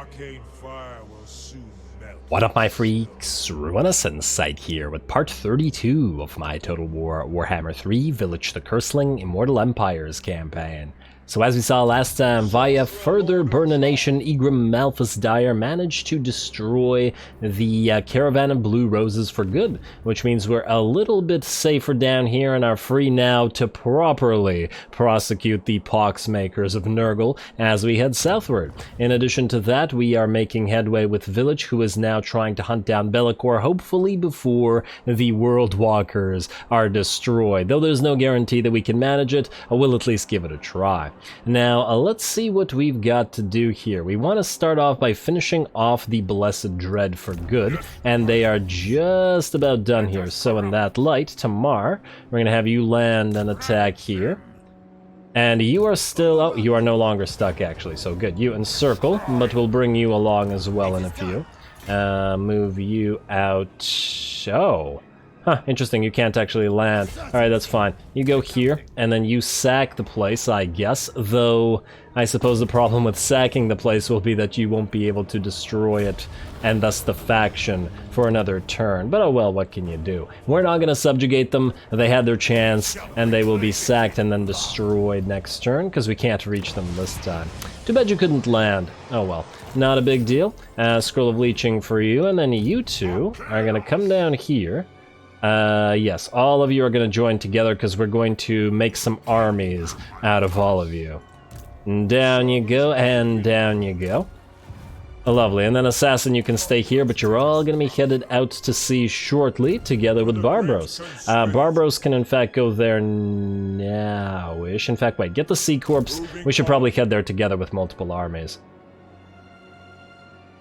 arcane fire will soon melt. What up, my freaks? RuinusInsight here with part 32 of my Total Warhammer 3 Vilitch the Curseling Immortal Empires campaign. So as we saw last time, via further burnination, Egrim Malthus Dire managed to destroy the Caravan of Blue Roses for good, which means we're a little bit safer down here and are free now to properly prosecute the poxmakers of Nurgle as we head southward. In addition to that, we are making headway with Vilitch, who is now trying to hunt down LAKOR, hopefully before the World Walkers are destroyed. Though there's no guarantee that we can manage it, we'll at least give it a try. Now, let's see what we've got to do here. We want to start off by finishing off the Blessed Dread for good, and they are just about done here. So in that light, Tamar, we're going to have you land and attack here. And you are still... oh, you are no longer stuck, actually, so good. You encircle, but we'll bring you along as well in a few. Move you out... oh... huh, interesting, you can't actually land. Alright, that's fine. You go here, and then you sack the place, I guess. Though, I suppose the problem with sacking the place will be that you won't be able to destroy it, and thus the faction, for another turn. But oh well, what can you do? We're not gonna subjugate them. They had their chance, and they will be sacked and then destroyed next turn, because we can't reach them this time. Too bad you couldn't land. Oh well. Not a big deal. Scroll of Leeching for you, and then you two are gonna come down here. Yes, all of you are going to join together because we're going to make some armies out of all of you. And down you go, and down you go. Lovely, and then Assassin, you can stay here, but you're all going to be headed out to sea shortly, together with Barbros. Barbros can in fact go there now-ish. In fact, wait, get the Sea Corps. We should probably head there together with multiple armies.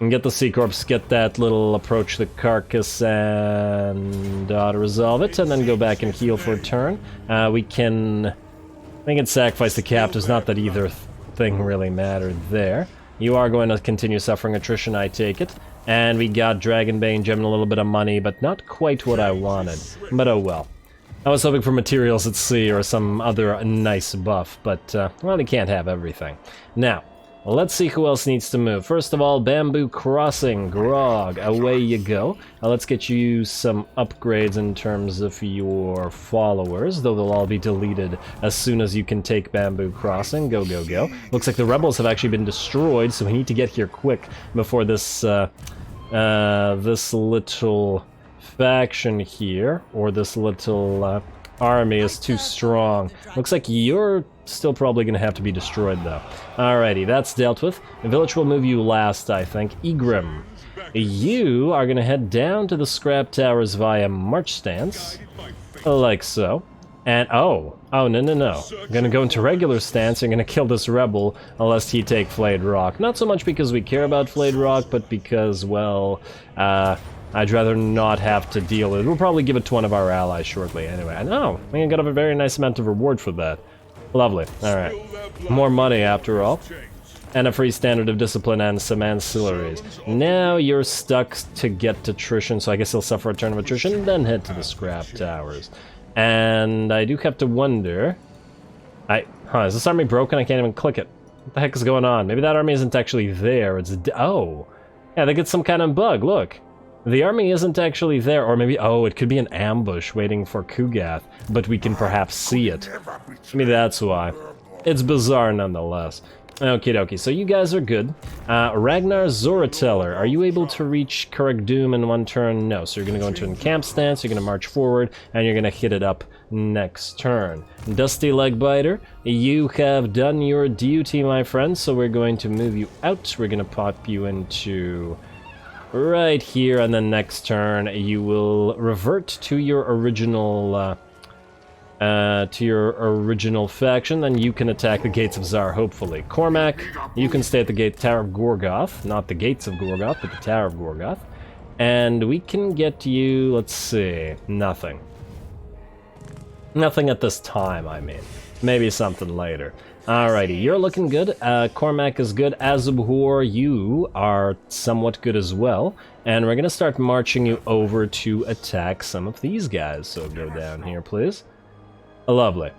And get the Sea Corps, get that little approach the carcass and auto-resolve it, and then go back and heal for a turn. We can sacrifice the captives, not that either thing really mattered there. You are going to continue suffering attrition, I take it. And we got Dragonbane Gem and a little bit of money, but not quite what I wanted. But oh well. I was hoping for materials at sea or some other nice buff, but, well, they can't have everything. Now, let's see who else needs to move. First of all, Bamboo Crossing, Grog, away you go. Let's get you some upgrades in terms of your followers, though they'll all be deleted as soon as you can take Bamboo Crossing. Go, go, go. Looks like the rebels have actually been destroyed, so we need to get here quick before this, this little faction here, or this little, army is too strong. Looks like you're still probably going to have to be destroyed, though. Alrighty, that's dealt with. Vilitch will move you last, I think. Egrim, you are going to head down to the Scrap Towers via March Stance, like so. And, oh, no, no, no. I'm going to go into regular stance. You're going to kill this rebel unless he take Flayed Rock. Not so much because we care about Flayed Rock, but because, well, I'd rather not have to deal with it. We'll probably give it to one of our allies shortly anyway. I know, we got a very nice amount of reward for that. Lovely, alright. More money after all. And a free standard of discipline and some ancillaries. Now you're stuck to get to attrition, so I guess he'll suffer a turn of attrition, then head to the Scrap Towers. And I do have to wonder... is this army broken? I can't even click it. What the heck is going on? Maybe that army isn't actually there, it's... oh! Yeah, they get some kind of bug, look. The army isn't actually there, or maybe, oh, it could be an ambush waiting for Kugath, but we can perhaps see it. Maybe that's why. It's bizarre nonetheless. Okie dokie, so you guys are good. Ragnar Zorateller, are you able to reach Currick-Doom in one turn? No, so you're going to go into an encamp stance, you're going to march forward, and you're going to hit it up next turn. Dusty Legbiter, you have done your duty, my friend, so we're going to move you out. We're going to pop you into... right here, and then next turn you will revert to your original faction. Then you can attack the Gates of Zar, hopefully. Cormac, you can stay at the Tower of Gorgoth, not the Gates of Gorgoth, but the Tower of Gorgoth. And we can get you, let's see, nothing. Nothing at this time, I mean. Maybe something later. Alrighty, you're looking good. Cormac is good. Azubhor, you are somewhat good as well. And we're going to start marching you over to attack some of these guys. So go down here, please. Lovely.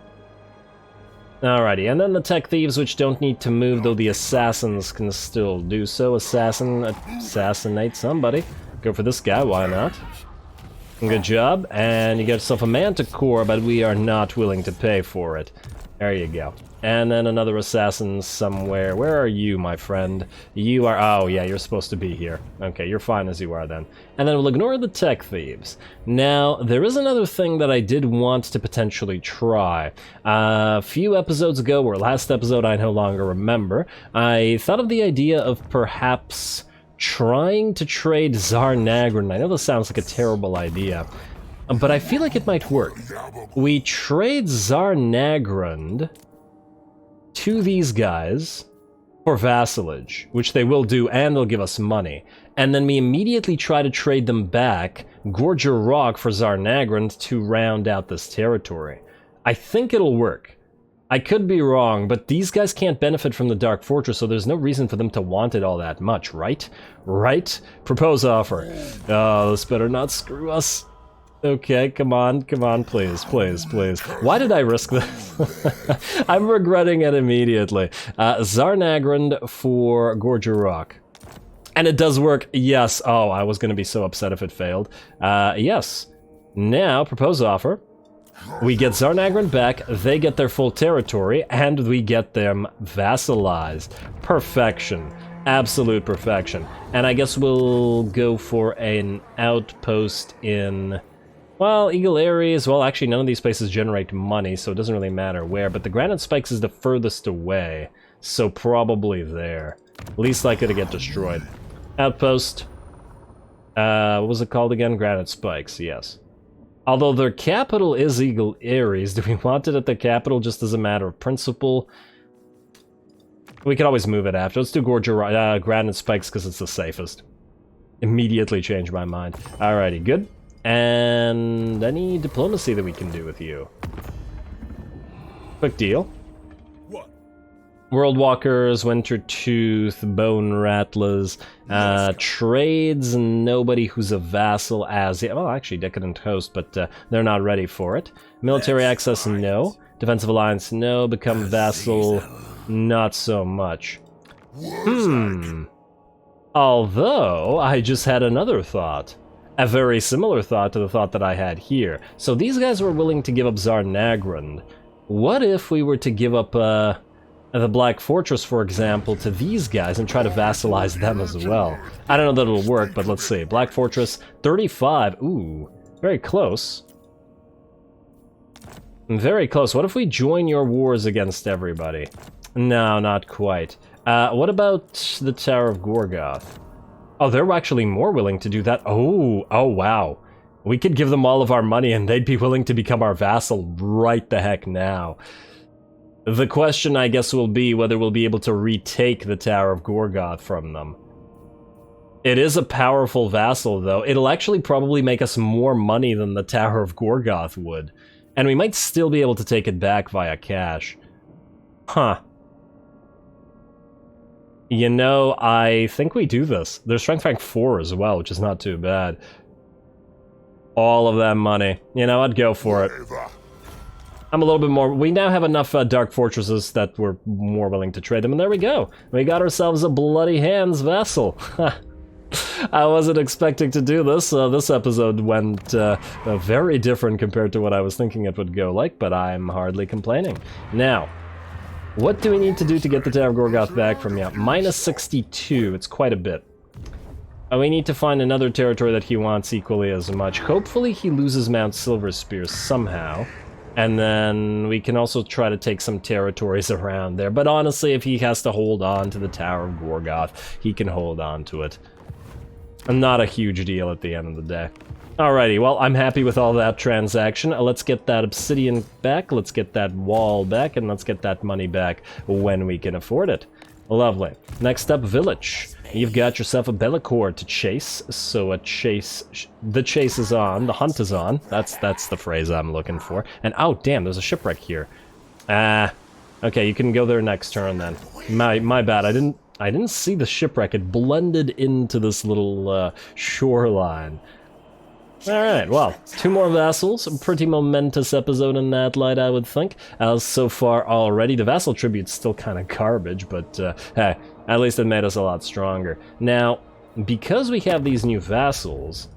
Alrighty, and then the tech thieves, which don't need to move, though the assassins can still do so. Assassinate somebody. Go for this guy, why not? Good job, and you get yourself a manticore, but we are not willing to pay for it. There you go. And then another assassin somewhere. Where are you, my friend? You are... oh, yeah, you're supposed to be here. Okay, you're fine as you are then. And then we'll ignore the tech thieves. Now, there is another thing that I did want to potentially try. A few episodes ago, or last episode, I no longer remember, I thought of the idea of perhaps trying to trade Tsar Nagrin. I know this sounds like a terrible idea, but I feel like it might work. We trade Tsar Nagrin to these guys for vassalage, which they will do, and they'll give us money. And then we immediately try to trade them back Gorger Rock for Tsar Nagrin to round out this territory. I think it'll work. I could be wrong, but these guys can't benefit from the Dark Fortress, so there's no reason for them to want it all that much, right? Right? Propose offer. Oh, this better not screw us. Okay, come on, please, please, please. Why did I risk this? I'm regretting it immediately. Tsar Nagrin for Gorger Rock. And it does work, yes. Oh, I was gonna be so upset if it failed. Yes. Now, propose offer. We get Tsar Nagrin back, they get their full territory, and we get them vassalized. Perfection. Absolute perfection. And I guess we'll go for an outpost in... well, Eagle Ares, well, actually none of these places generate money, so it doesn't really matter where, but the Granite Spikes is the furthest away, so probably there. Least likely to get destroyed. Outpost. What was it called again? Granite Spikes, yes. Although their capital is Eagle Ares, do we want it at the capital just as a matter of principle? We could always move it after. Let's do Granite Spikes because it's the safest. Immediately change my mind. Alrighty, good. And any diplomacy that we can do with you? Quick deal. What? World Walkers, Winter Tooth, Bone Rattlers, trades nobody who's a vassal as... well, actually, Decadent Host, but they're not ready for it. Military access, no. Defensive Alliance, no. Become vassal, not so much. Although, I just had another thought. A very similar thought to the thought that I had here. So these guys were willing to give up Tsar Nagrin. What if we were to give up the Black Fortress, for example, to these guys and try to vassalize them as well? I don't know that it'll work, but let's see. Black Fortress, 35. Ooh, very close. Very close. What if we join your wars against everybody? No, not quite. What about the Tower of Gorgoth? Oh, they're actually more willing to do that. Oh, wow. We could give them all of our money and they'd be willing to become our vassal right the heck now. The question, I guess, will be whether we'll be able to retake the Tower of Gorgoth from them. It is a powerful vassal, though. It'll actually probably make us more money than the Tower of Gorgoth would. And we might still be able to take it back via cash. Huh. You know, I think we do this. There's Strength Rank 4 as well, which is not too bad. All of that money. You know, I'd go for it. I'm a little bit more... we now have enough Dark Fortresses that we're more willing to trade them, and there we go. We got ourselves a Bloody Hands vassal. I wasn't expecting to do this. This episode went very different compared to what I was thinking it would go like, but I'm hardly complaining. Now... what do we need to do to get the Tower of Gorgoth back from you? Minus 62, it's quite a bit. We need to find another territory that he wants equally as much. Hopefully he loses Mount Silverspear somehow. And then we can also try to take some territories around there. But honestly, if he has to hold on to the Tower of Gorgoth, he can hold on to it. Not a huge deal at the end of the day. Alrighty, well, I'm happy with all that transaction. Let's get that obsidian back, let's get that wall back, and let's get that money back when we can afford it. Lovely. Next up, Vilitch. You've got yourself a LAKOR to chase, so the chase is on, the hunt is on. That's the phrase I'm looking for. And oh, damn, there's a shipwreck here. Okay, you can go there next turn then. My bad, I didn't see the shipwreck. It blended into this little shoreline. Alright, well, 2 more vassals. A pretty momentous episode in that light, I would think. So far already, the vassal tribute's still kind of garbage, but hey, at least it made us a lot stronger. Now, because we have these new vassals,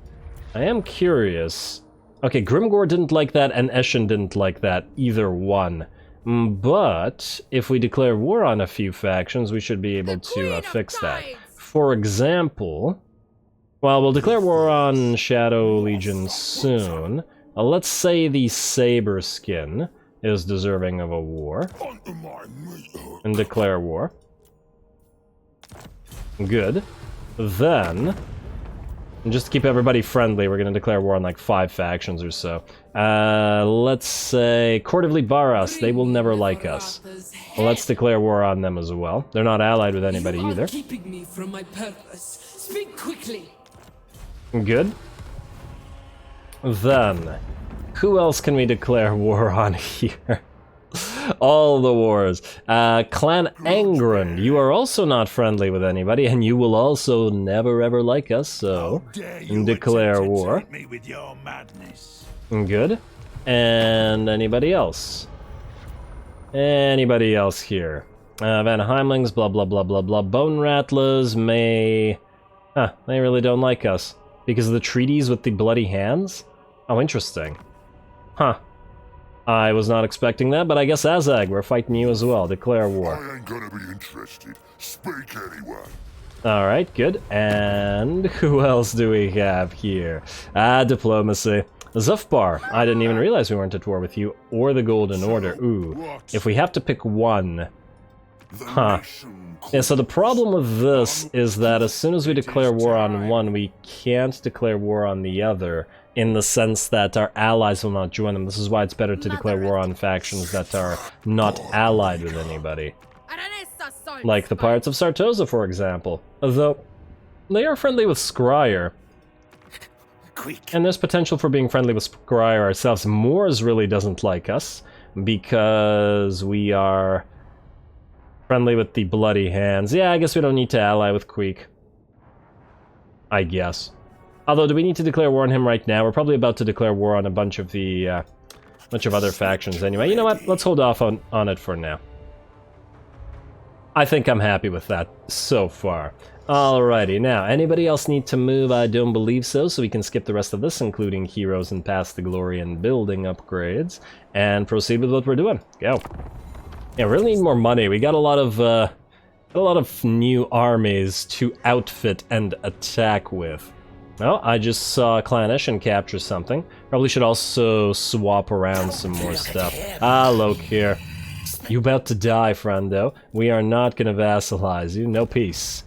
I am curious. Okay, Grimgor didn't like that, and Eshin didn't like that, either one. But if we declare war on a few factions, we should be able to fix that. For example... Well, we'll declare war on Shadow Legion soon. Let's say the Saber Skin is deserving of a war. And declare war. Good. Then, just to keep everybody friendly, we're going to declare war on like 5 factions or so. Let's say Court of Libaras. They will never like us. Let's declare war on them as well. They're not allied with anybody either. Keeping me from my purpose. Speak quickly. Good. Then, who else can we declare war on here? All the wars. Clan Angren, you are also not friendly with anybody, and you will also never ever like us, so declare war. Good. And anybody else? Anybody else here? Van Heimlings, blah blah blah blah blah. Bone Rattlers may... Huh, they really don't like us. Because of the treaties with the Bloody Hands? Oh, interesting. Huh. I was not expecting that, but I guess Azag, we're fighting you as well. Declare war. I ain't gonna be interested. Speak anyway. Alright, good. And who else do we have here? Diplomacy. Zufbar. I didn't even realize we weren't at war with you, or the Golden Order. Ooh. If we have to pick one... Huh. Yeah, so the problem with this is that as soon as we declare war on one, we can't declare war on the other, in the sense that our allies will not join them. This is why it's better to declare war on factions that are not allied with anybody. Like the Pirates of Sartosa, for example. Though, they are friendly with Scryer. And there's potential for being friendly with Scryer ourselves. Moors really doesn't like us, because we are... friendly with the Bloody Hands. Yeah, I guess we don't need to ally with Queek. I guess. Although, do we need to declare war on him right now? We're probably about to declare war on a bunch of the, other factions anyway. You know what? Let's hold off on it for now. I think I'm happy with that so far. Alrighty, now, anybody else need to move? I don't believe so, so we can skip the rest of this, including heroes and past the glory and building upgrades, and proceed with what we're doing. Go. Yeah, we really need more money. We got a lot of new armies to outfit and attack with. Well, I just saw Clan Eshin capture something. Probably should also swap around some more stuff. Ah, LAKOR. You about to die, friendo. We are not gonna vassalize you. No peace.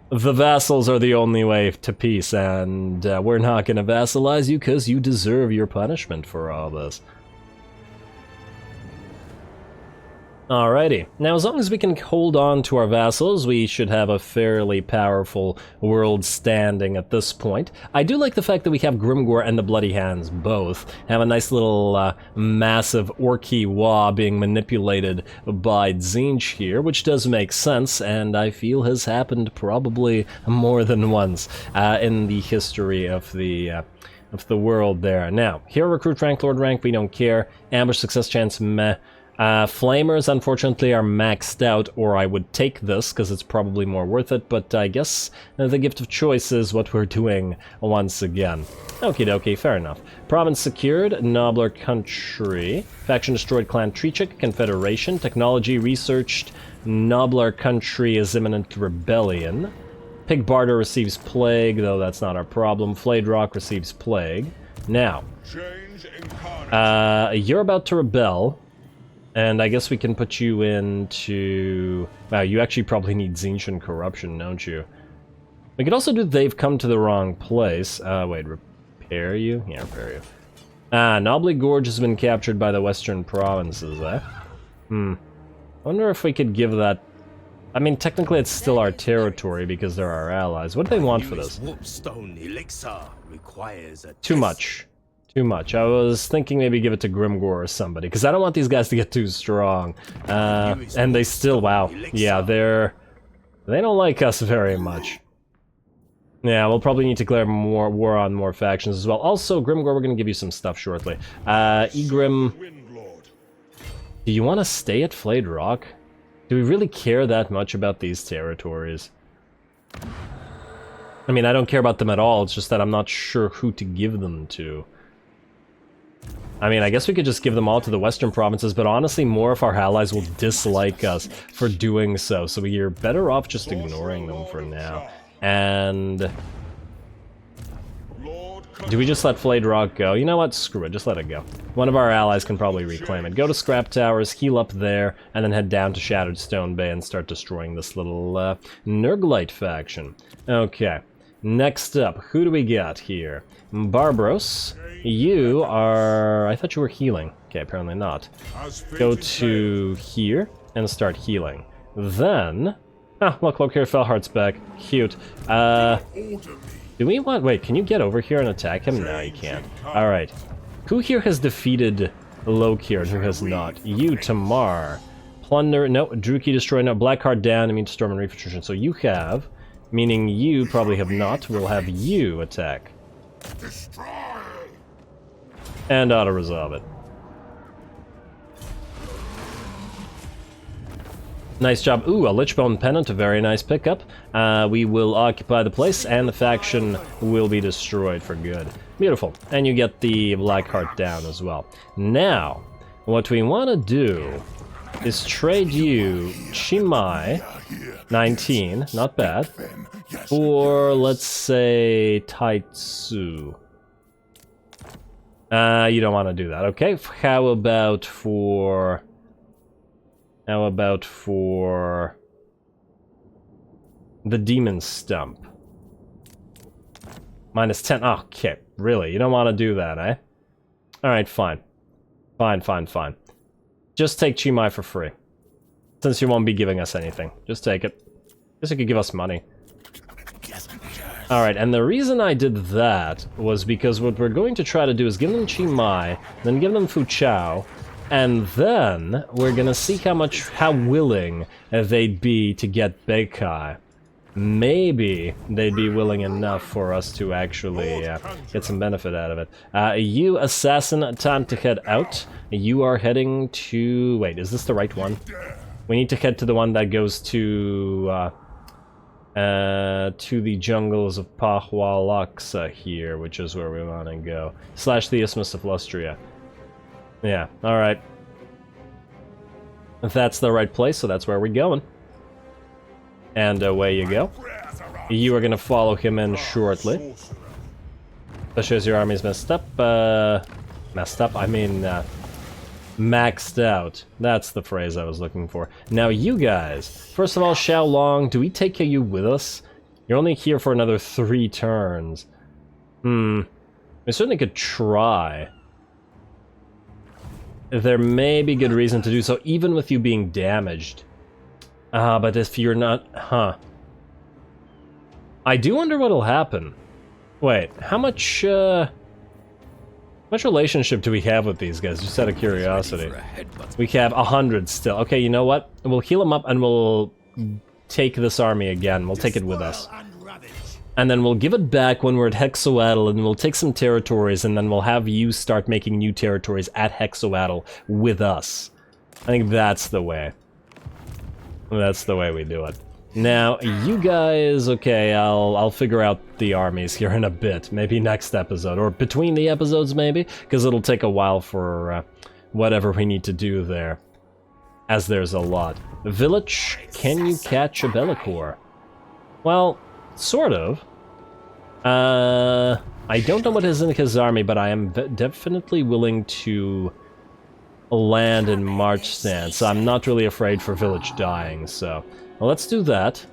The vassals are the only way to peace, and we're not gonna vassalize you because you deserve your punishment for all this. Alrighty, now as long as we can hold on to our vassals, we should have a fairly powerful world standing at this point. I do like the fact that we have Grimgor and the Bloody Hands both. Have a nice little massive Orky Wa being manipulated by Tzeentch here, which does make sense, and I feel has happened probably more than once in the history of the world there. Now, hero recruit rank, lord rank, we don't care. Ambush success chance, meh. Flamers, unfortunately, are maxed out, or I would take this, because it's probably more worth it, but I guess the gift of choice is what we're doing once again. Okie dokie, fair enough. Province secured, Nobler country, faction destroyed, clan Tzeentch, confederation, technology researched, Nobler country is imminent rebellion. Pig Barter receives plague, though that's not our problem. Flayed Rock receives plague. Now, you're about to rebel. And I guess we can put you into... Wow, you actually probably need Tzeentch and Corruption, don't you? We could also do They've Come to the Wrong Place. Wait, repair you? Yeah, repair you. Knobbly Gorge has been captured by the Western Provinces, eh? I wonder if we could give that... I mean, technically it's still our territory because they're our allies. What do they want for this? Too much. Too much. I was thinking maybe give it to Grimgor or somebody, because I don't want these guys to get too strong. And they still, wow. Yeah, they're They don't like us very much. Yeah, we'll probably need to declare more war on more factions as well. Also, Grimgor, we're going to give you some stuff shortly. Egrim, do you want to stay at Flayed Rock? Do we really care that much about these territories? I mean, I don't care about them at all, it's just that I'm not sure who to give them to. I mean, I guess we could just give them all to the western provinces, but honestly, more of our allies will dislike us for doing so, so we're better off just ignoring them for now. And... do we just let Flayed Rock go? You know what? Screw it, just let it go. One of our allies can probably reclaim it. Go to Scrap Towers, heal up there, and then head down to Shattered Stone Bay and start destroying this little Nurglite faction. Okay, next up, who do we got here? Barbros, you are... I thought you were healing. Okay, apparently not. Go to here and start healing. Then... ah, look, here, Felhart's back. Cute. Do we want... wait, can you get over here and attack him? No, you can't. Alright. Who here has defeated Lokir and who has not? You, Tamar. Plunder, no. Druki, destroy, no. Blackheart down, immune to storm and reef. So you have, meaning you probably have not. We'll have you attack. And auto-resolve it. Nice job. Ooh, a Lichbone Pennant, a very nice pickup. We will occupy the place, and the faction will be destroyed for good. Beautiful. And you get the Blackheart down as well. Now, what we want to do is trade you Chimai, 19, not bad, for, let's say, Taitsu. You don't want to do that, okay? How about for the Demon Stump? -10. Oh, okay, really? You don't want to do that, eh? Alright, fine. Fine. Just take Chimai for free. Since you won't be giving us anything. Just take it. Guess you could give us money. Alright, and the reason I did that was because what we're going to try to do is give them Chimai, then give them Fuchao, and then we're gonna see how willing they'd be to get Beikai. Maybe they'd be willing enough for us to actually get some benefit out of it. You, Assassin, time to head out. You are heading to... wait, is this the right one? We need to head to the one that goes to the jungles of Pahwalaksa here, which is where we want to go. / the Isthmus of Lustria. Yeah, alright. If that's the right place, so that's where we're going. And away you go. You are gonna follow him in shortly. Especially as your army's messed up, I mean, maxed out. That's the phrase I was looking for. Now you guys, first of all, Xiaolong, do we take you with us? You're only here for another 3 turns. We certainly could try. There may be good reason to do so, even with you being damaged. But if you're not... I do wonder what'll happen. Wait, how much relationship do we have with these guys, just out of curiosity? We have 100 still. Okay, you know what? We'll heal them up and we'll take this army again. We'll take it with us. And then we'll give it back when we're at Hexoatl, and we'll take some territories, and then we'll have you start making new territories at Hexoatl with us. I think that's the way. That's the way we do it. Now, you guys, okay, I'll figure out the armies here in a bit. Maybe next episode, or between the episodes maybe, because it'll take a while for whatever we need to do there, as there's a lot. Vilitch, can you catch a LAKOR? Well, sort of. I don't know what is in his army, but I am definitely willing to land in March Stand, so I'm not really afraid for Vilitch dying, so... well, let's do that.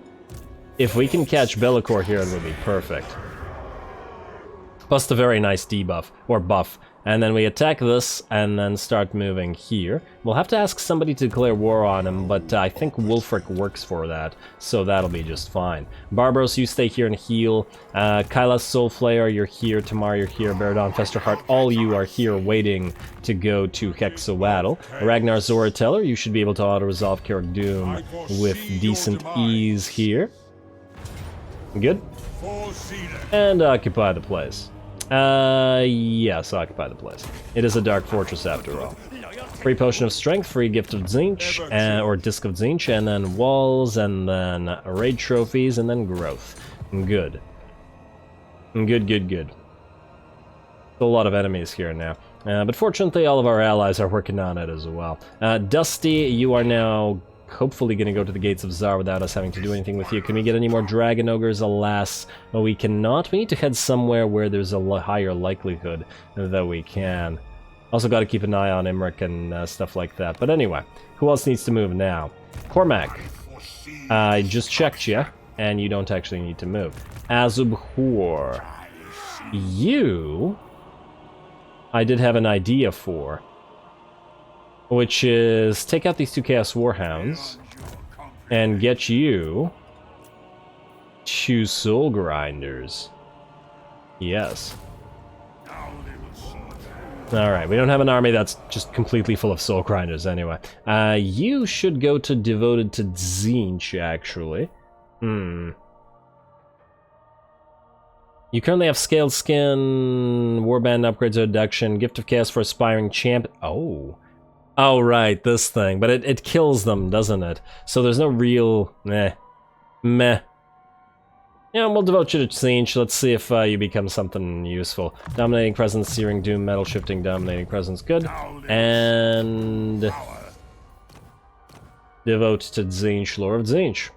If we can catch LAKOR here, it would be perfect. Plus the very nice debuff, or buff, And then we attack this, and then start moving here. We'll have to ask somebody to declare war on him, but I think Wulfric works for that, so that'll be just fine. Barbaros, you stay here and heal. Kyla Soulflayer, you're here. Tamar, you're here. Baradon Festerheart, all you are here waiting to go to Hexawattle. Ragnar Zorateller, you should be able to auto-resolve Carrick Doom with decent ease here. Good. And occupy the place. Yes, occupy the place. It is a dark fortress after all. Free potion of strength, free gift of Tzeentch, or disc of Tzeentch, and then walls, and then raid trophies, and then growth. Good. Good. A lot of enemies here now. But fortunately, all of our allies are working on it as well. Dusty, you are now hopefully going to go to the Gates of Zar without us having to do anything with you. Can we get any more Dragon Ogres? Alas, we cannot. We need to head somewhere where there's a higher likelihood that we can. Also got to keep an eye on Imric and stuff like that. But anyway, who else needs to move now? Cormac, I just checked you, and you don't actually need to move. Azubhor, you I did have an idea for, which is take out these two Chaos Warhounds and get you two Soul Grinders. Yes. Alright, we don't have an army that's just completely full of Soul Grinders anyway. You should go to Devoted to Tzeentch, actually. You currently have Scaled Skin, Warband Upgrades or Reduction, Gift of Chaos for Aspiring Champ. Oh, right, this thing. But it kills them, doesn't it? So there's no real... Meh. Yeah, we'll devote you to Tzeentch. Let's see if you become something useful. Dominating Presence, Searing Doom, Metal Shifting, Dominating Presence, good. And... devote to Tzeentch, Lore of Tzeentch.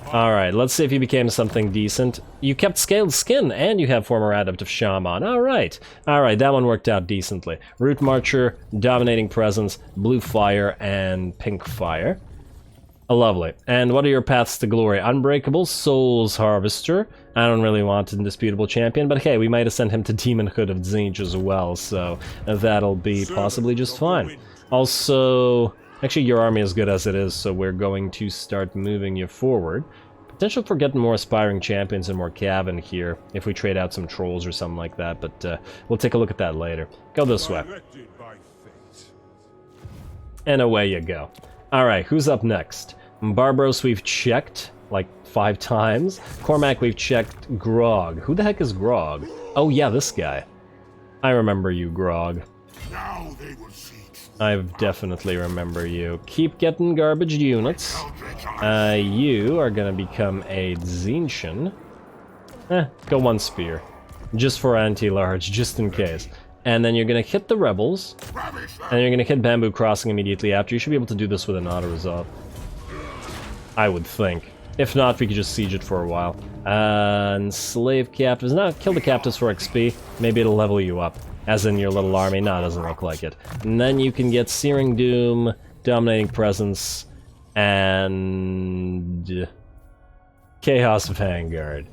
Alright, let's see if you became something decent. You kept Scaled Skin, and you have Former Adept of Shaman. Alright, that one worked out decently. Root Marcher, Dominating Presence, Blue Fire, and Pink Fire. Lovely. And what are your paths to glory? Unbreakable, Souls Harvester. I don't really want an Indisputable Champion, but hey, we might have sent him to Daemonhunters of Tzeentch as well, so that'll be possibly just fine. Also... actually, your army is good as it is, so we're going to start moving you forward. Potential for getting more Aspiring Champions and more Cavan here, if we trade out some Trolls or something like that, but we'll take a look at that later. Go this way. And away you go. Alright, who's up next? Barbaros we've checked, like 5 times. Cormac we've checked. Grog. Who the heck is Grog? Oh yeah, this guy. I remember you, Grog. Now they will see. I definitely remember you. Keep getting garbage units. You are gonna become a Tzeentchian. Go 1 spear. Just for anti-large, just in case. And then you're gonna hit the rebels. And you're gonna hit Bamboo Crossing immediately after. You should be able to do this with an auto-resolve. I would think. If not, we could just siege it for a while. Enslave captives. No, kill the captives for XP. Maybe it'll level you up. As in your little army. No, it doesn't look like it. And then you can get Searing Doom, Dominating Presence, and... Chaos Vanguard.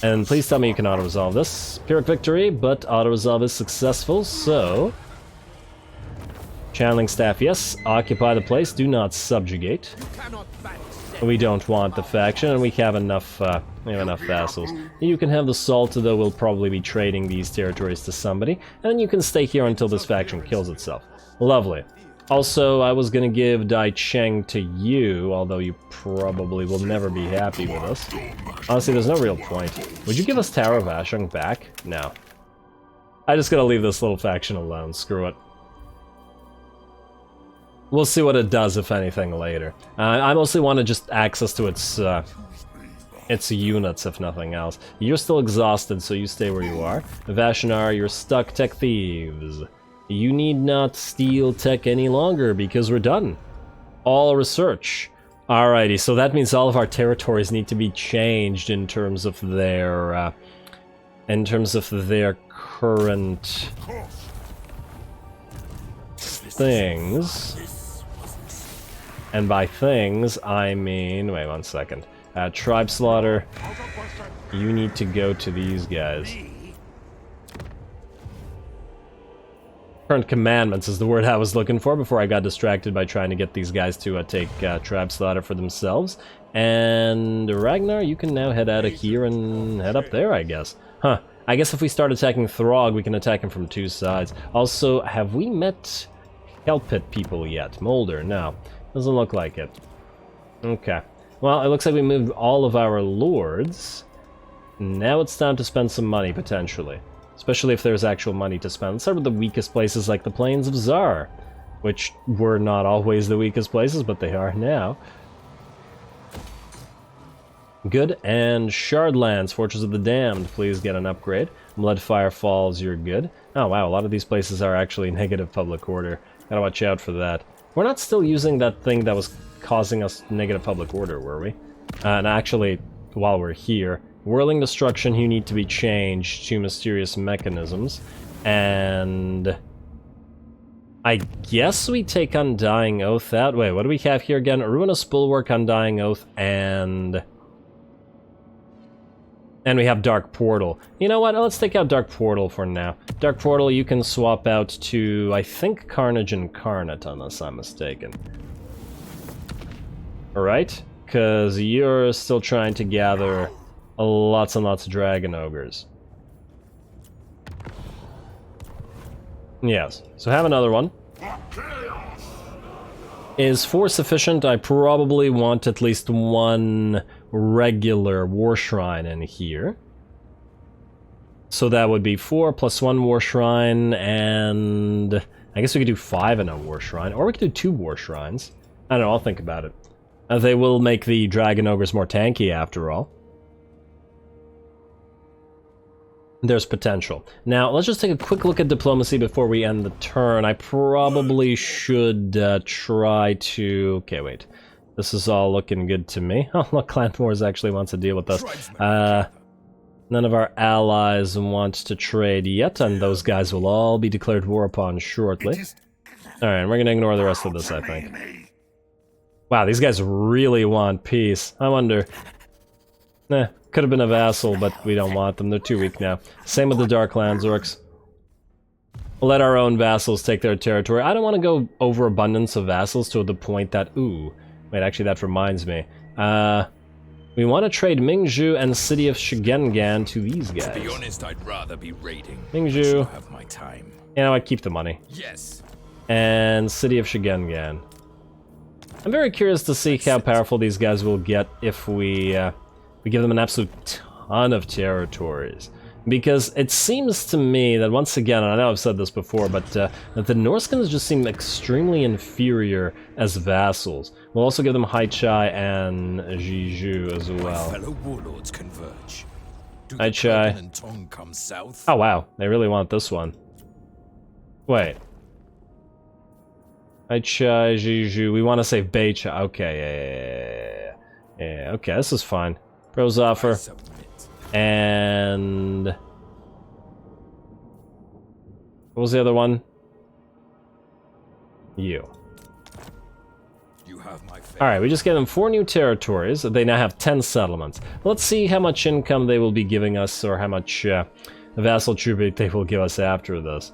And please tell me you can auto-resolve this. Pyrrhic Victory, but auto-resolve is successful, so... Channeling Staff, yes. Occupy the place, do not subjugate. We don't want the faction, and we have enough vassals. You can have the Salt, though we'll probably be trading these territories to somebody, and then you can stay here until this faction kills itself. Lovely. Also, I was gonna give Dai Cheng to you, although you probably will never be happy with us. Honestly, there's no real point. Would you give us Tower of Ashung back? No. I just gotta leave this little faction alone, screw it. We'll see what it does, if anything, later. I mostly want to just access to its units, if nothing else. You're still exhausted, so you stay where you are. Vashanar, you're stuck. Tech Thieves. You need not steal tech any longer, because we're done. All research. Alrighty, so that means all of our territories need to be changed in terms of their... current... things. And by things, I mean... wait 1 second. Tribe Slaughter, you need to go to these guys. Current commandments is the word I was looking for before I got distracted by trying to get these guys to take trap slaughter for themselves. And Ragnar, you can now head out of here and head up there, I guess. Huh. I guess if we start attacking Throg, we can attack him from 2 sides. Also, have we met Kelpit people yet? Molder? No. Doesn't look like it. Okay. Well, it looks like we moved all of our lords. Now it's time to spend some money, potentially. Especially if there's actual money to spend. Let's start with the weakest places like the Plains of Zar, which were not always the weakest places, but they are now. Good. And Shardlands, Fortress of the Damned, please get an upgrade. Bloodfire Falls, you're good. Oh wow, a lot of these places are actually negative public order. Gotta watch out for that. We're not still using that thing that was causing us negative public order, were we? And actually, while we're here, Whirling Destruction, you need to be changed to Mysterious Mechanisms. And I guess we take Undying Oath that way. What do we have here again? Ruinous Bulwark, Undying Oath, and we have Dark Portal. You know what? Let's take out Dark Portal for now. Dark Portal you can swap out to, I think, Carnage Incarnate, unless I'm mistaken. Alright? Because you're still trying to gather lots and lots of Dragon Ogres. Yes. So have another one. Is 4 sufficient? I probably want at least 1 regular War Shrine in here. So that would be 4 plus 1 War Shrine, and I guess we could do 5 in a War Shrine, or we could do 2 War Shrines. I don't know, I'll think about it. They will make the Dragon Ogres more tanky after all. There's potential. Now, let's just take a quick look at diplomacy before we end the turn. I probably should try to... Okay, wait. This is all looking good to me. Oh, look, Clan Wars actually wants to deal with us. None of our allies want to trade yet, and those guys will all be declared war upon shortly. Alright, we're gonna ignore the rest of this, I think. Wow, these guys really want peace. I wonder... could have been a vassal, but we don't want them. They're too weak now. Same with the Darklands orcs. We'll let our own vassals take their territory. I don't want to go overabundance of vassals to the point that... Ooh. Wait, actually, that reminds me. We want to trade Mingzhu and City of Shigengan to these guys. To be honest, I'd rather be raiding. Mingzhu. Have my time. You know, I'd keep the money. Yes. And City of Shigengan. I'm very curious to see how powerful these guys will get if we give them an absolute ton of territories. Because it seems to me that, once again, and I know I've said this before, but that the Norskins just seem extremely inferior as vassals. We'll also give them Haichai and Jiju as well. Fellow warlords converge. Haichai. And Tong come south? Oh wow, they really want this one. Wait. Haichai, Jiju, we want to save Beicha. Okay, yeah, okay, this is fine. Pros offer. And what was the other one? You. Have my faith. Alright, we just gave them 4 new territories. They now have 10 settlements. Let's see how much income they will be giving us, or how much vassal tribute they will give us after this.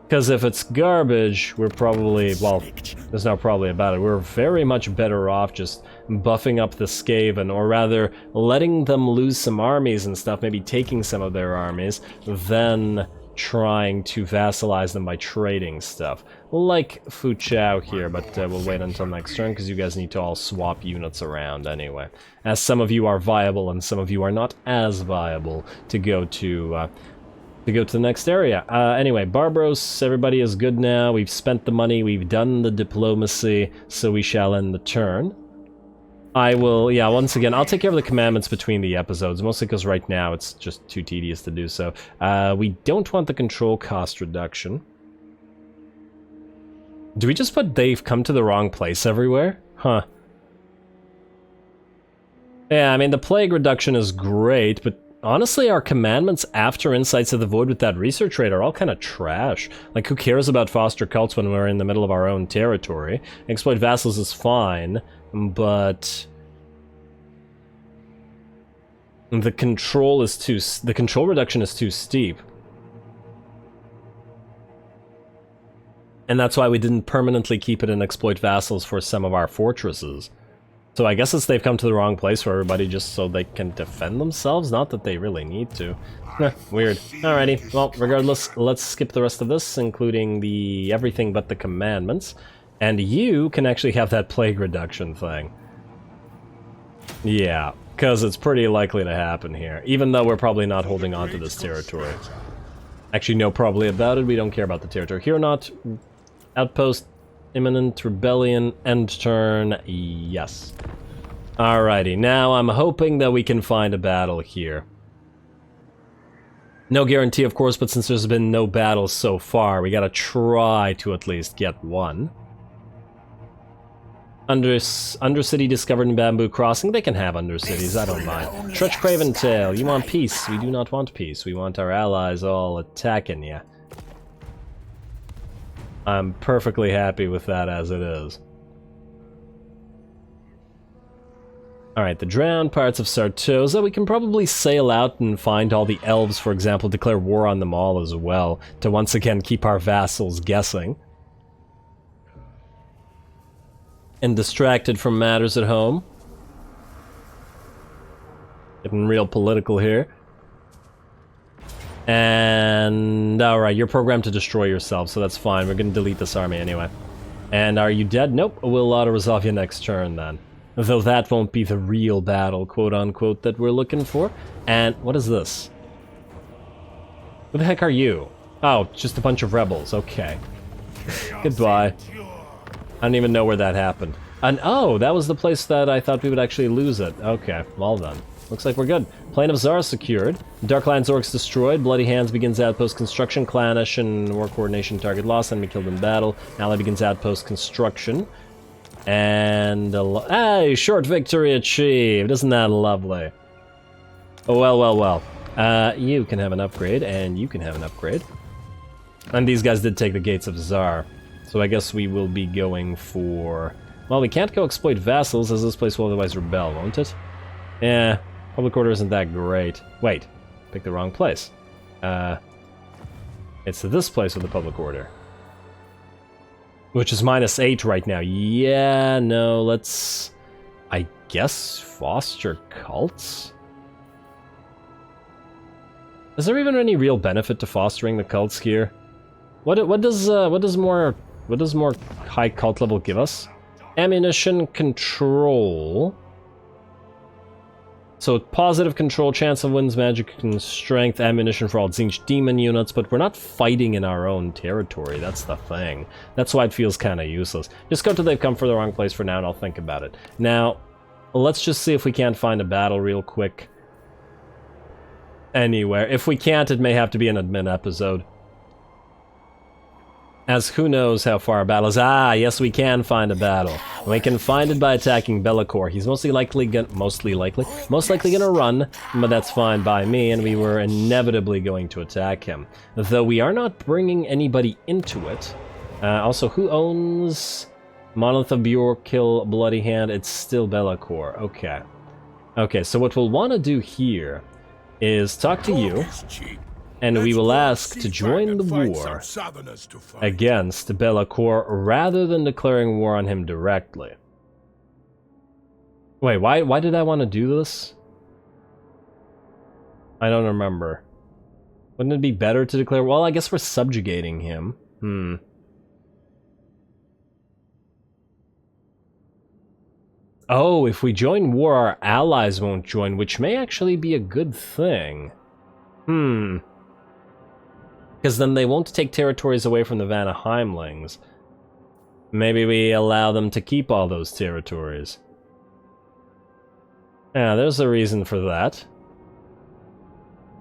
Because if it's garbage, we're probably, well, there's no probably about it. We're very much better off just buffing up the Skaven, or rather letting them lose some armies and stuff, maybe taking some of their armies, than trying to vassalize them by trading stuff. Like Fu Chao here, but we'll wait until next turn, because you guys need to all swap units around anyway. As some of you are viable, and some of you are not as viable to go to the next area. Anyway, Barbaros, everybody is good now. We've spent the money, we've done the diplomacy, so we shall end the turn. I will, yeah, once again, I'll take care of the commandments between the episodes, mostly because right now it's just too tedious to do so. We don't want the control cost reduction. Do we just put they've come to the wrong place everywhere? Huh. Yeah, I mean, the plague reduction is great, but honestly, our commandments after Insights of the Void with that research rate are all kind of trash. Like, who cares about foster cults when we're in the middle of our own territory? Exploit vassals is fine, but the control reduction is too steep. And that's why we didn't permanently keep it and exploit vassals for some of our fortresses. So I guess they've come to the wrong place for everybody just so they can defend themselves, not that they really need to. Weird. Alrighty, well, regardless, let's skip the rest of this, including the everything but the commandments. And you can actually have that plague reduction thing. Yeah, because it's pretty likely to happen here, even though we're probably not holding on to this territory. Actually, no, probably about it, we don't care about the territory. Here not, outpost, imminent rebellion, end turn, yes. Alrighty, now I'm hoping that we can find a battle here. No guarantee, of course, but since there's been no battles so far, we gotta try to at least get one. Undercity discovered in Bamboo Crossing. They can have Undercities, I don't mind. Trudge Craven Tail, you want peace? We do not want peace. We want our allies all attacking ya. I'm perfectly happy with that as it is. Alright, the Drowned Pirates of Sartosa. We can probably sail out and find all the elves, for example, declare war on them all as well, to once again keep our vassals guessing. And distracted from matters at home. Getting real political here. And alright, you're programmed to destroy yourself, so that's fine. We're gonna delete this army anyway. And are you dead? Nope. We'll auto-resolve you next turn then. Though that won't be the real battle, quote-unquote, that we're looking for. And what is this? Who the heck are you? Oh, just a bunch of rebels. Okay. Goodbye. I don't even know where that happened. And oh, that was the place that I thought we would actually lose it. Okay, well then. Looks like we're good. Plain of Zara secured. Darklands Orcs destroyed. Bloody Hands begins outpost construction. Clannish and War Coordination target lost. Enemy killed in battle. Ally begins outpost construction. And hey, short victory achieved. Isn't that lovely? Oh, well, well, well. You can have an upgrade, and you can have an upgrade. And these guys did take the Gates of Zar. So I guess we will be going for... Well, we can't go exploit vassals, as this place will otherwise rebel, won't it? Eh, public order isn't that great. Wait, picked the wrong place. It's this place with the public order. Which is -8 right now. Yeah, no, let's... I guess foster cults? Is there even any real benefit to fostering the cults here? What does more high cult level give us? Ammunition control. So positive control, chance of wins, magic and strength, ammunition for all Tzeentch demon units, but we're not fighting in our own territory, that's the thing. That's why it feels kind of useless. Just go till they've come for the wrong place for now and I'll think about it. Now, let's just see if we can't find a battle real quick. Anywhere. If we can't, it may have to be an admin episode. As who knows how far a battle is. Ah, yes, we can find a battle. We can find it by attacking LAKOR. He's most likely gonna run, but that's fine by me, and we were inevitably going to attack him. Though we are not bringing anybody into it. Also, who owns Monolith of Bjorkill, Bloody Hand? It's still LAKOR. Okay. Okay, so what we'll want to do here is talk to you. And we will ask to join the war against LAKOR rather than declaring war on him directly. Wait, why did I want to do this? I don't remember. Wouldn't it be better to declare... Well, I guess we're subjugating him. Oh, if we join war, our allies won't join, which may actually be a good thing. Because then they won't take territories away from the Vanaheimlings. Maybe we allow them to keep all those territories. Yeah, there's a reason for that.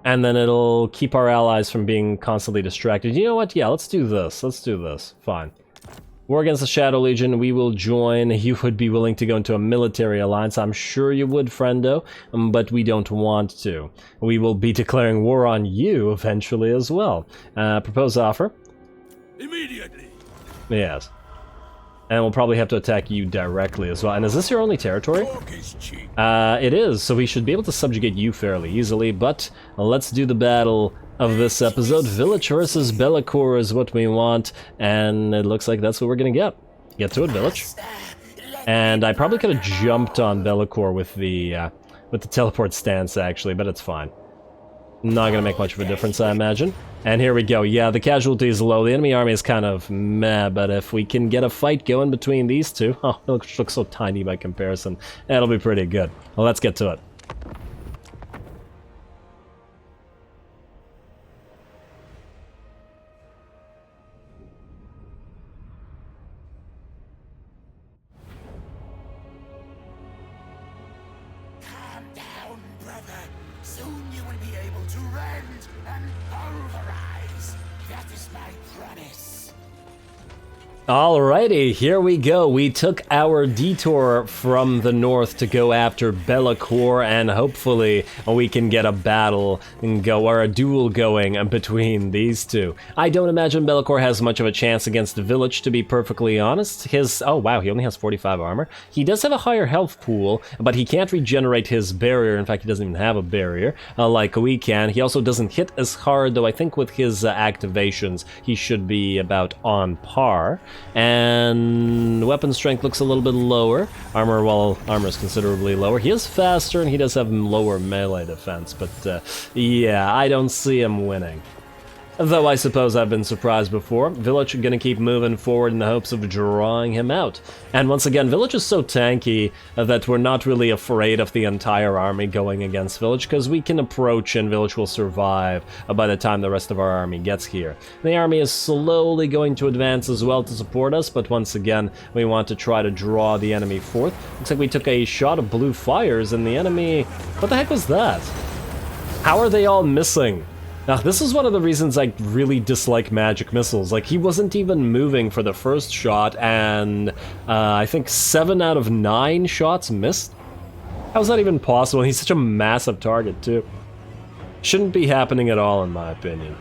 And then it'll keep our allies from being constantly distracted. You know what? Yeah, let's do this. Let's do this. Fine. War against the Shadow Legion, we will join. You would be willing to go into a military alliance. I'm sure you would, friendo, but we don't want to. We will be declaring war on you eventually as well. Propose offer. Immediately. Yes. And we'll probably have to attack you directly as well. And is this your only territory? Talk is cheap. It is, so we should be able to subjugate you fairly easily, but let's do the battle of this episode. Vilitch versus LAKOR is what we want, and it looks like that's what we're gonna get. Get to it, Vilitch. And I probably could have jumped on LAKOR with the teleport stance, actually, but it's fine. Not gonna make much of a difference, I imagine. And here we go. Yeah, the casualty is low. The enemy army is kind of meh, but if we can get a fight going between these two... Oh, it looks so tiny by comparison. That'll be pretty good. Well, let's get to it. Calm down, brother. Soon you will be able to rend and pulverize. That is my promise. Alrighty, here we go. We took our detour from the north to go after LAKOR, and hopefully we can get a battle and go, or a duel going between these two. I don't imagine LAKOR has much of a chance against Vilitch, to be perfectly honest. Oh wow, he only has 45 armor. He does have a higher health pool, but he can't regenerate his barrier. In fact, he doesn't even have a barrier like we can. He also doesn't hit as hard, though I think with his activations he should be about on par. And weapon strength looks a little bit lower. Armor is considerably lower. He is faster and he does have lower melee defense, but yeah, I don't see him winning. Though I suppose I've been surprised before. Vilitch gonna keep moving forward in the hopes of drawing him out. And once again, Vilitch is so tanky that we're not really afraid of the entire army going against Vilitch, because we can approach and Vilitch will survive by the time the rest of our army gets here. The army is slowly going to advance as well to support us, but once again, we want to try to draw the enemy forth. Looks like we took a shot of blue fires and the enemy... What the heck was that? How are they all missing? Now, this is one of the reasons I really dislike magic missiles. Like, he wasn't even moving for the first shot, and I think 7 out of 9 shots missed? How's that even possible? He's such a massive target, too. Shouldn't be happening at all, in my opinion.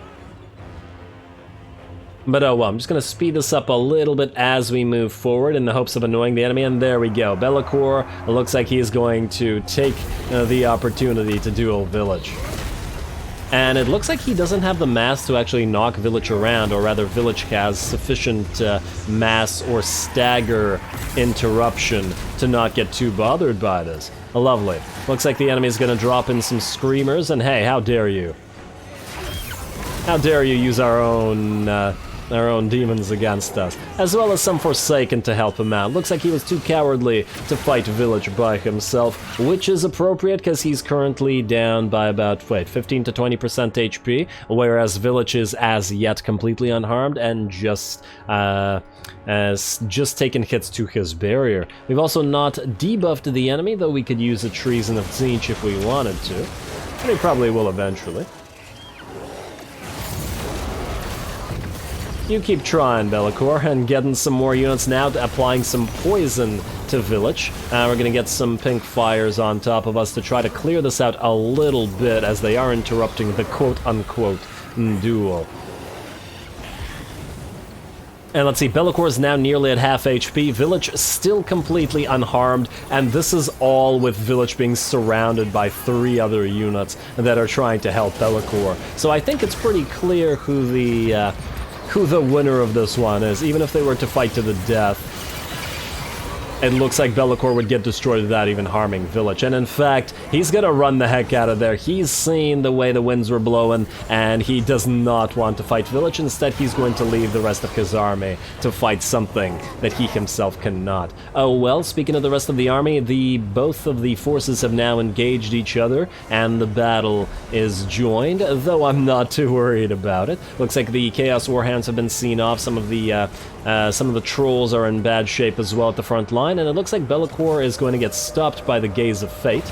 But oh well, I'm just going to speed this up a little bit as we move forward in the hopes of annoying the enemy, and there we go. LAKOR looks like he is going to take the opportunity to duel Vilitch. And it looks like he doesn't have the mass to actually knock Vilitch around, or rather Vilitch has sufficient mass or stagger interruption to not get too bothered by this. Lovely. Looks like the enemy's gonna drop in some screamers, and hey, how dare you? How dare you use our own demons against us, as well as some Forsaken to help him out. Looks like he was too cowardly to fight Vilitch by himself, which is appropriate because he's currently down by about, 15 to 20% HP, whereas Vilitch is as yet completely unharmed and just taken hits to his barrier. We've also not debuffed the enemy, though we could use a Treason of Tzeentch if we wanted to, and we probably will eventually. You keep trying, LAKOR, and getting some more units now, applying some poison to Vilitch. We're gonna get some pink fires on top of us to try to clear this out a little bit, as they are interrupting the quote-unquote duel. And let's see, LAKOR is now nearly at half HP, Vilitch still completely unharmed, and this is all with Vilitch being surrounded by 3 other units that are trying to help LAKOR. So I think it's pretty clear who the winner of this one is, even if they were to fight to the death. It looks like LAKOR would get destroyed without even harming Vilitch, and in fact, he's gonna run the heck out of there. He's seen the way the winds were blowing, and he does not want to fight Vilitch. Instead, he's going to leave the rest of his army to fight something that he himself cannot. Oh well, speaking of the rest of the army, both of the forces have now engaged each other, and the battle is joined, though I'm not too worried about it. Looks like the Chaos Warhounds have been seen off. Some of the trolls are in bad shape as well at the front line, and it looks like LAKOR is going to get stopped by the Gaze of Fate,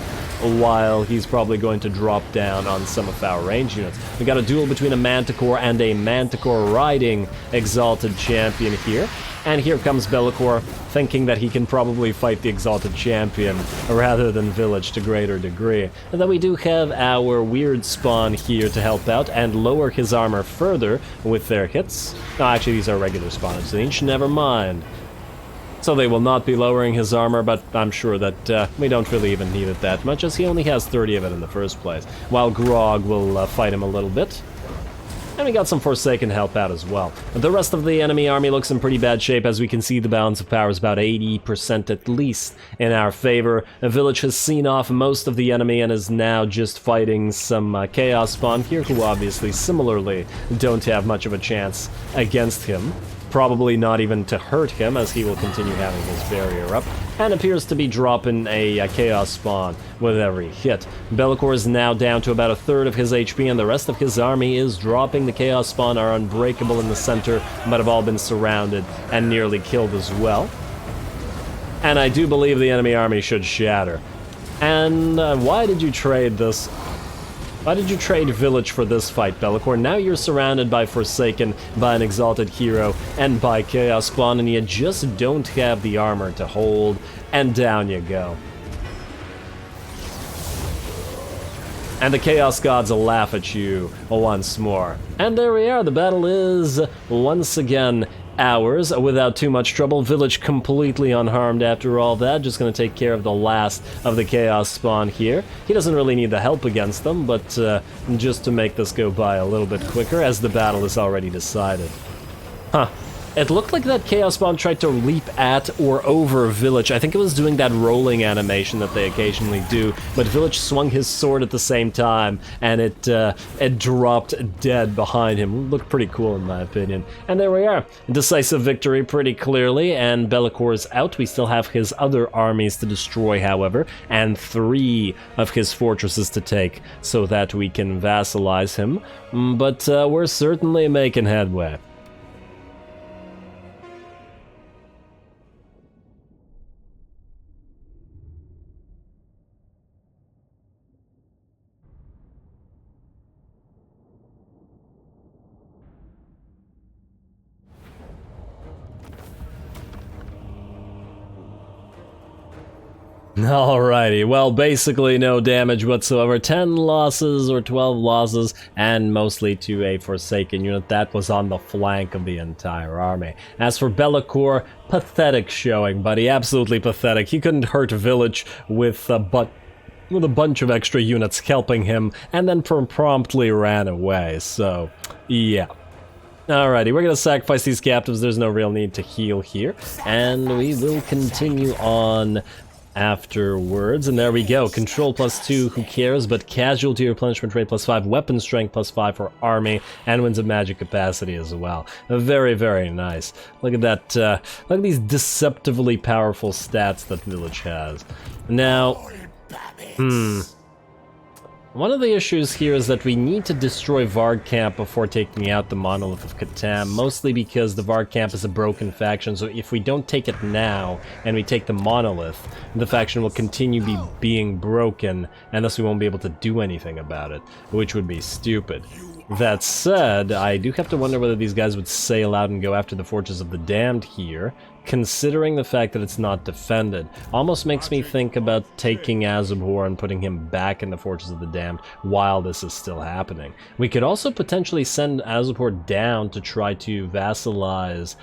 while he's probably going to drop down on some of our range units. We got a duel between a Manticore and a Manticore riding Exalted Champion here, and here comes LAKOR, thinking that he can probably fight the Exalted Champion rather than Vilitch to greater degree. And then we do have our weird spawn here to help out and lower his armor further with their hits. Oh, actually, these are regular spawners, Tzeentch, never mind. So they will not be lowering his armor, but I'm sure that we don't really even need it that much, as he only has 30 of it in the first place, while Grog will fight him a little bit. And we got some Forsaken help out as well. The rest of the enemy army looks in pretty bad shape. As we can see, the balance of power is about 80% at least in our favor. Vilitch has seen off most of the enemy and is now just fighting some Chaos Spawn here, who obviously similarly don't have much of a chance against him. Probably not even to hurt him, as he will continue having his barrier up, and appears to be dropping a Chaos Spawn with every hit. LAKOR is now down to about a third of his HP, and the rest of his army is dropping. The Chaos Spawn are unbreakable in the center, but have all been surrounded and nearly killed as well. And I do believe the enemy army should shatter. And why did you trade this? Why did you trade Vilitch for this fight, LAKOR? Now you're surrounded by Forsaken, by an Exalted Hero, and by Chaos Spawn, and you just don't have the armor to hold, and down you go. And the Chaos Gods will laugh at you once more. And there we are, the battle is once again ours without too much trouble. Vilitch completely unharmed after all that, just going to take care of the last of the Chaos Spawn here. He doesn't really need the help against them, but just to make this go by a little bit quicker, as the battle is already decided. Huh. It looked like that Chaos Spawn tried to leap at or over Vilitch. I think it was doing that rolling animation that they occasionally do, but Vilitch swung his sword at the same time, and it dropped dead behind him. Looked pretty cool in my opinion. And there we are. Decisive victory pretty clearly, and LAKOR is out. We still have his other armies to destroy, however, and 3 of his fortresses to take, so that we can vassalize him. But we're certainly making headway. Alrighty, well, basically no damage whatsoever. 10 losses or 12 losses, and mostly to a Forsaken unit that was on the flank of the entire army. As for LAKOR, pathetic showing, buddy, absolutely pathetic. He couldn't hurt Vilitch with a bunch of extra units helping him, and then promptly ran away, so yeah. Alrighty, we're gonna sacrifice these captives. There's no real need to heal here, and we will continue on afterwards. And there we go, control +2, who cares, but casualty replenishment rate +5, weapon strength +5 for army, and winds of magic capacity as well. Very, very nice. Look at that, look at these deceptively powerful stats that Vilitch has. Now, one of the issues here is that we need to destroy Varg Camp before taking out the Monolith of Catan, mostly because the Varg Camp is a broken faction, so if we don't take it now, and we take the Monolith, the faction will continue being broken, and thus we won't be able to do anything about it, which would be stupid. That said, I do have to wonder whether these guys would sail out and go after the Fortress of the Damned here, considering the fact that it's not defended. Almost makes me think about taking Azabor and putting him back in the Fortress of the Damned while this is still happening. We could also potentially send Azabor down to try to vassalize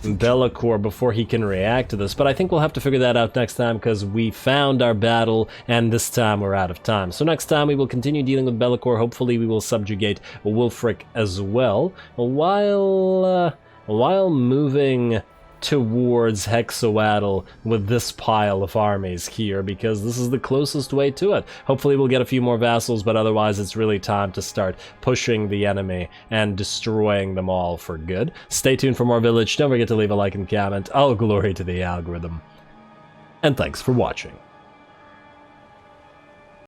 LAKOR before he can react to this, but I think we'll have to figure that out next time, because we found our battle, and this time we're out of time. So next time we will continue dealing with LAKOR. Hopefully we will subjugate Wulfric as well, while moving towards Hexoatl with this pile of armies here, because this is the closest way to it. Hopefully we'll get a few more vassals, but otherwise it's really time to start pushing the enemy and destroying them all for good. Stay tuned for more Vilitch. Don't forget to leave a like and comment. All glory to the algorithm. And thanks for watching.